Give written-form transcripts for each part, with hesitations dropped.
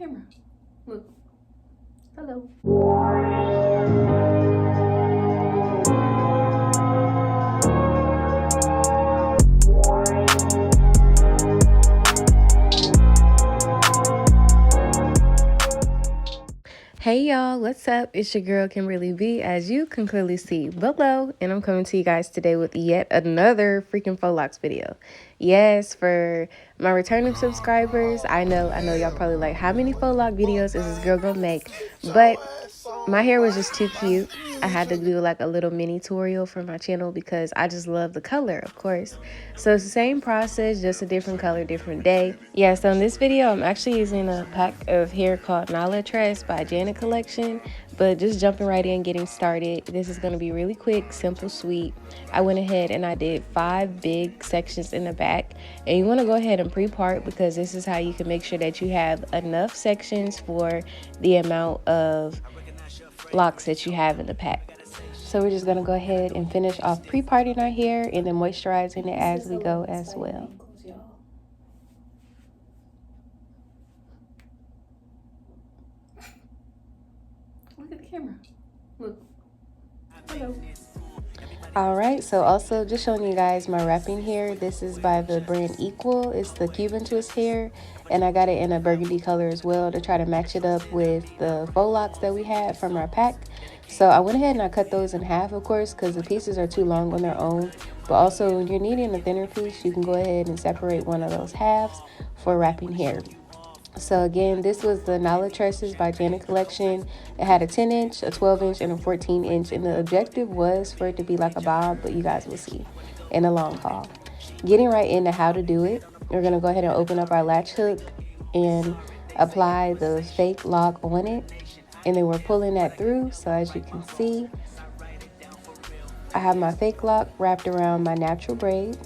camera. Look. Hello. Hey y'all, what's up? It's your girl Kimberly B, as you can clearly see below, and I'm coming to you guys today with yet another freaking Faux Locs video. Yes, for my returning subscribers, I know y'all probably like, how many Faux Loc videos is this girl gonna make? But my hair was just too cute. I had to do like a little mini tutorial for my channel because I just love the color, of course. So it's the same process, just a different color, different day. Yeah, so in this video, I'm actually using a pack of hair called Nala Tress by Janet Collection. But just jumping right in, getting started. This is going to be really quick, simple, sweet. I went ahead and I did 5 big sections in the back. And you want to go ahead and pre-part because this is how you can make sure that you have enough sections for the amount of locks that you have in the pack. So we're just going to go ahead and finish off pre-parting our hair and then moisturizing it as we go as well. Look at the camera. Look. Hello. Alright, so also just showing you guys my wrapping hair. This is by the brand Equal. It's the Cuban twist hair, and I got it in a burgundy color as well to try to match it up with the faux locks that we had from our pack. So I went ahead and I cut those in half, of course, because the pieces are too long on their own. But also when you're needing a thinner piece, you can go ahead and separate one of those halves for wrapping hair. So again, this was the Nala Tresses by Janet Collection. It had a 10-inch, a 12-inch, and a 14-inch. And the objective was for it to be like a bob, but you guys will see in the long haul. Getting right into how to do it, we're going to go ahead and open up our latch hook and apply the fake lock on it. And then we're pulling that through. So as you can see, I have my fake lock wrapped around my natural braid.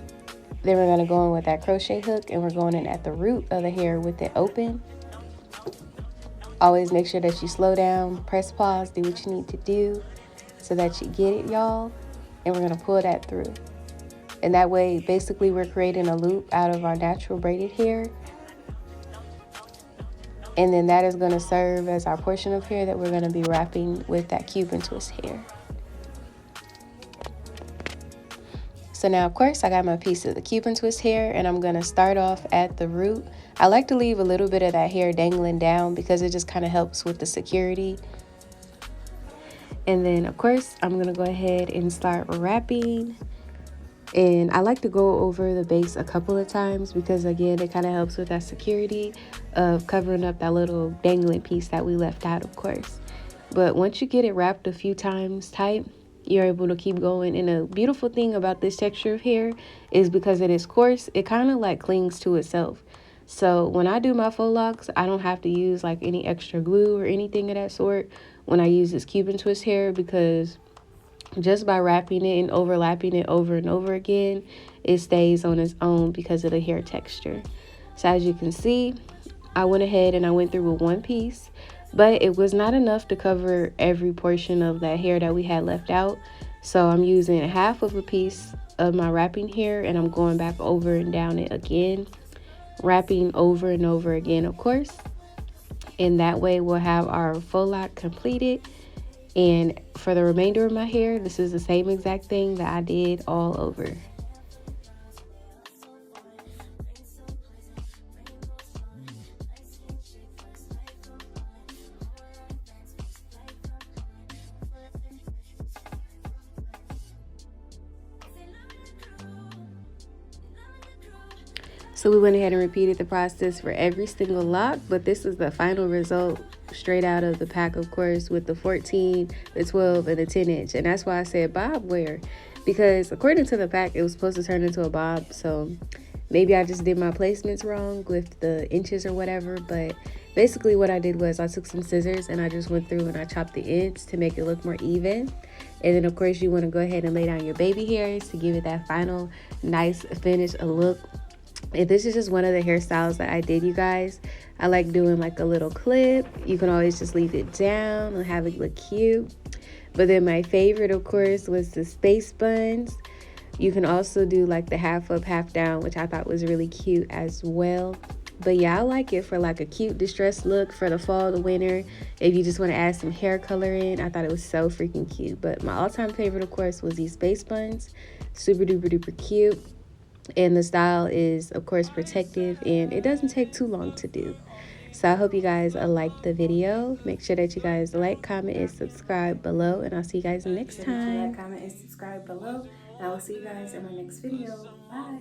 Then we're going to go in with that crochet hook and we're going in at the root of the hair with it open. Always make sure that you slow down, press pause, do what you need to do so that you get it, y'all. And we're going to pull that through. And that way, basically, we're creating a loop out of our natural braided hair. And then that is going to serve as our portion of hair that we're going to be wrapping with that Cuban twist hair. So now, of course, I got my piece of the Cuban twist hair and I'm going to start off at the root. I like to leave a little bit of that hair dangling down because it just kind of helps with the security. And then, of course, I'm going to go ahead and start wrapping. And I like to go over the base a couple of times because, again, it kind of helps with that security of covering up that little dangling piece that we left out, of course. But once you get it wrapped a few times tight, you're able to keep going. And a beautiful thing about this texture of hair is because it is coarse, it kind of like clings to itself. So when I do my faux locks, I don't have to use like any extra glue or anything of that sort when I use this Cuban twist hair, because just by wrapping it and overlapping it over and over again, it stays on its own because of the hair texture. So as you can see, I went ahead and I went through with one piece, but it was not enough to cover every portion of that hair that we had left out. So I'm using half of a piece of my wrapping hair and I'm going back over and down it again, wrapping over and over again, of course. And that way we'll have our faux lock completed. And for the remainder of my hair, this is the same exact thing that I did all over. So we went ahead and repeated the process for every single lock, but this is the final result straight out of the pack, of course, with the 14, the 12, and the 10-inch. And that's why I said bob wear, because according to the pack, it was supposed to turn into a bob. So maybe I just did my placements wrong with the inches or whatever. But basically what I did was I took some scissors and I just went through and I chopped the ends to make it look more even. And then, of course, you want to go ahead and lay down your baby hairs to give it that final nice finish look. And this is just one of the hairstyles that I did, you guys. I like doing like a little clip. You can always just leave it down and have it look cute. But then my favorite, of course, was the space buns. You can also do like the half up, half down, which I thought was really cute as well. But yeah, I like it for like a cute distressed look for the fall, the winter. If you just want to add some hair color in, I thought it was so freaking cute. But my all-time favorite, of course, was these base buns. Super duper duper cute. And the style is, of course, protective, and it doesn't take too long to do. So I hope you guys liked the video. Make sure that you guys like, comment, and subscribe below. And I'll see you guys next time. Like, comment, and subscribe below. And I will see you guys in my next video. Bye.